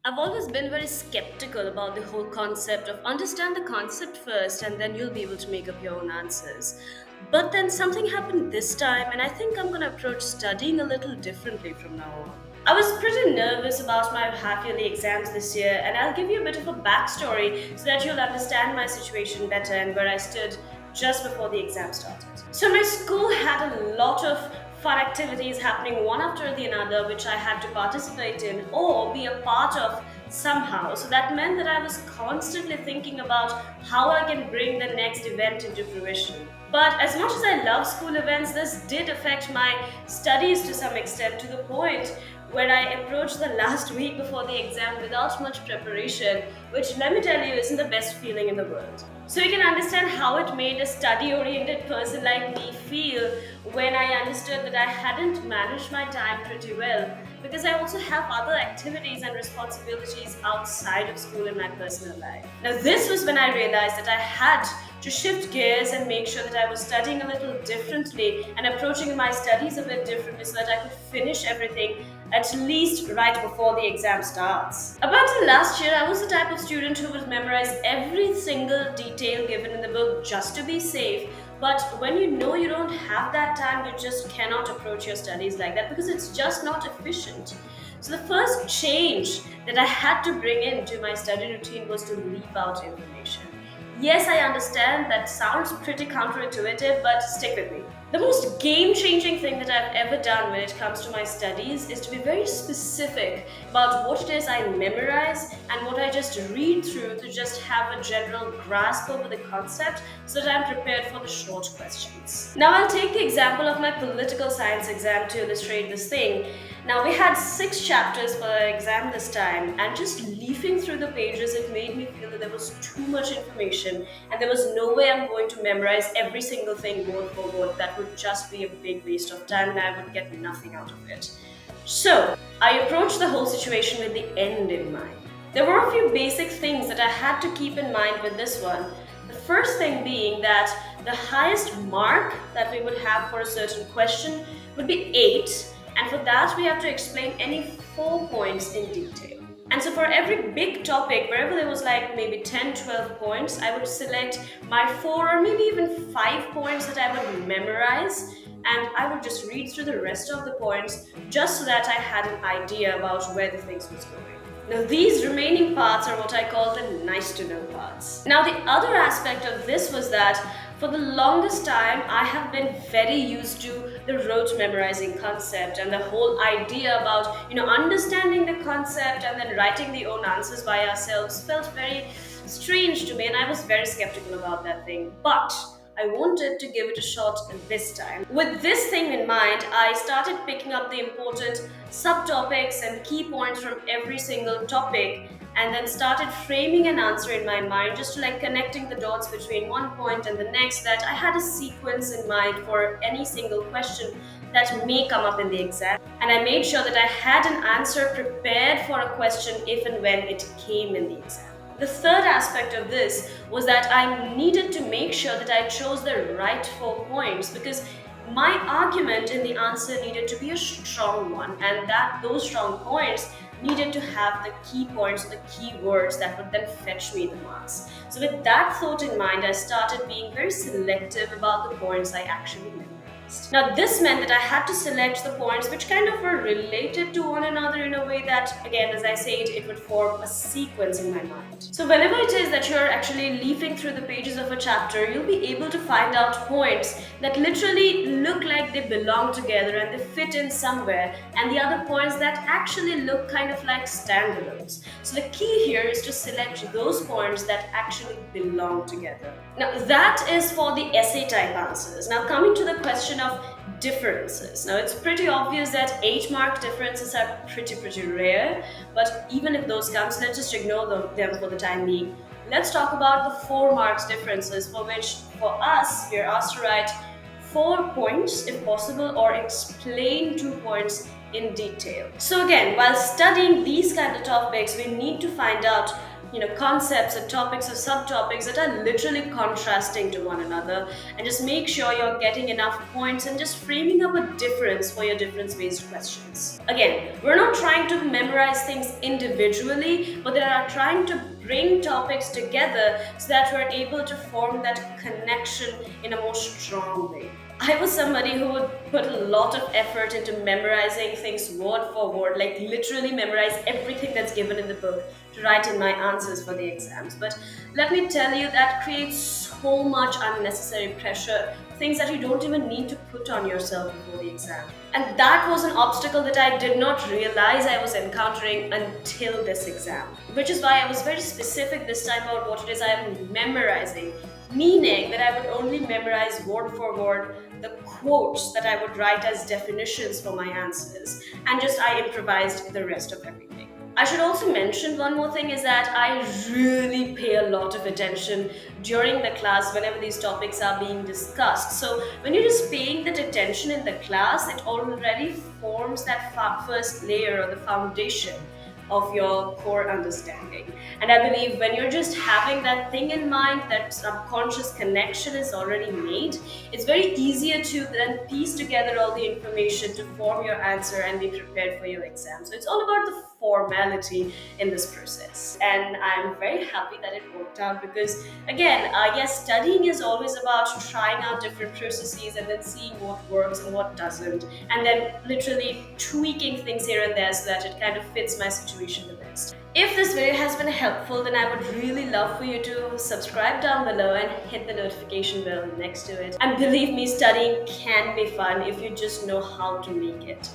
I've always been very skeptical about the whole concept of understand the concept first and then you'll be able to make up your own answers. But then something happened this time, and I think I'm going to approach studying a little differently from now on. I was pretty nervous about my half yearly exams this year, and I'll give you a bit of a backstory so that you'll understand my situation better and where I stood just before the exam started. So, my school had a lot of fun activities happening one after the another, which I had to participate in or be a part of somehow. So, that meant that I was constantly thinking about how I can bring the next event into fruition. But as much as I love school events, this did affect my studies to some extent, to the point where I approached the last week before the exam without much preparation, which let me tell you isn't the best feeling in the world. So you can understand how it made a study oriented person like me feel when I understood that I hadn't managed my time pretty well, because I also have other activities and responsibilities outside of school in my personal life. Now, this was when I realized that I had to shift gears and make sure that I was studying a little differently and approaching my studies a bit differently so that I could finish everything at least right before the exam starts. Up until last year, I was the type of student who would memorize every single detail given in the book just to be safe. But when you know you don't have that time, you just cannot approach your studies like that because it's just not efficient. So, the first change that I had to bring into my study routine was to leave out information. Yes, I understand that sounds pretty counterintuitive, but stick with me. The most game changing thing that I've ever done when it comes to my studies is to be very specific about what it is I memorize and what I just read through to just have a general grasp over the concept so that I'm prepared for the short questions. Now, I'll take the example of my political science exam to illustrate this thing. Now, we had 6 chapters for the exam this time, and just leafing through the pages, it made me feel that there was too much information, and there was no way I'm going to memorize every single thing word for word. That would just be a big waste of time, and I would get nothing out of it. So, I approached the whole situation with the end in mind. There were a few basic things that I had to keep in mind with this one. The first thing being that the highest mark that we would have for a certain question would be 8, and for that we have to explain any 4 points in detail. And so for every big topic, wherever there was like maybe 10, 12 points, I would select my 4 or maybe even 5 points that I would memorize, and I would just read through the rest of the points just so that I had an idea about where the things was going. Now, these remaining parts are what I call the nice to know parts. Now, the other aspect of this was that for the longest time, I have been very used to the rote memorizing concept, and the whole idea about, understanding the concept and then writing the own answers by ourselves felt very strange to me, and I was very skeptical about that thing. But I wanted to give it a shot this time. With this thing in mind, I started picking up the important subtopics and key points from every single topic, and then started framing an answer in my mind, just to like connecting the dots between one point and the next, that I had a sequence in mind for any single question that may come up in the exam. And I made sure that I had an answer prepared for a question if and when it came in the exam. The third aspect of this was that I needed to make sure that I chose the right 4 points, because my argument in the answer needed to be a strong one, and that those strong points needed to have the key points, the key words that would then fetch me the marks. So with that thought in mind, I started being very selective about the points I actually memorized. Now, this meant that I had to select the points which kind of were related to one another in a way that, again, as I said, it would form a sequence in my mind. So, whenever it is that you're actually leafing through the pages of a chapter, you'll be able to find out points that literally look like they belong together and they fit in somewhere, and the other points that actually look kind of like standalones. So, the key here is to select those points that actually belong together. Now, that is for the essay type answers. Now, coming to the question of differences. Now, it's pretty obvious that 8-mark differences are pretty rare, but even if those come, so let's just ignore them for the time being. Let's talk about the 4 marks differences, for which, for us, we are asked to write 4 points if possible, or explain 2 points in detail. So again, while studying these kind of topics, we need to find out concepts or topics or subtopics that are literally contrasting to one another, and just make sure you're getting enough points and just framing up a difference for your difference based questions. Again, we're not trying to memorize things individually, but they are trying to bring topics together so that we're able to form that connection in a more strong way. I was somebody who would put a lot of effort into memorizing things word for word, like literally memorize everything that's given in the book to write in my answers for the exams. But let me tell you, that creates so much unnecessary pressure, things that you don't even need to put on yourself before the exam. And that was an obstacle that I did not realize I was encountering until this exam, which is why I was very specific this time about what it is I am memorizing, meaning that I would only memorize word for word the quotes that I would write as definitions for my answers, and just I improvised the rest of everything. I should also mention one more thing, is that I really pay a lot of attention during the class whenever these topics are being discussed. So when you're just paying that attention in the class, it already forms that first layer or the foundation of your core understanding. And I believe when you're just having that thing in mind, that subconscious connection is already made, it's very easier to then piece together all the information to form your answer and be prepared for your exam. So it's all about the formality in this process. And I'm very happy that it worked out, because again, yes, studying is always about trying out different processes and then seeing what works and what doesn't, and then literally tweaking things here and there so that it kind of fits my situation the best. If this video has been helpful, then I would really love for you to subscribe down below and hit the notification bell next to it. And believe me, studying can be fun if you just know how to make it.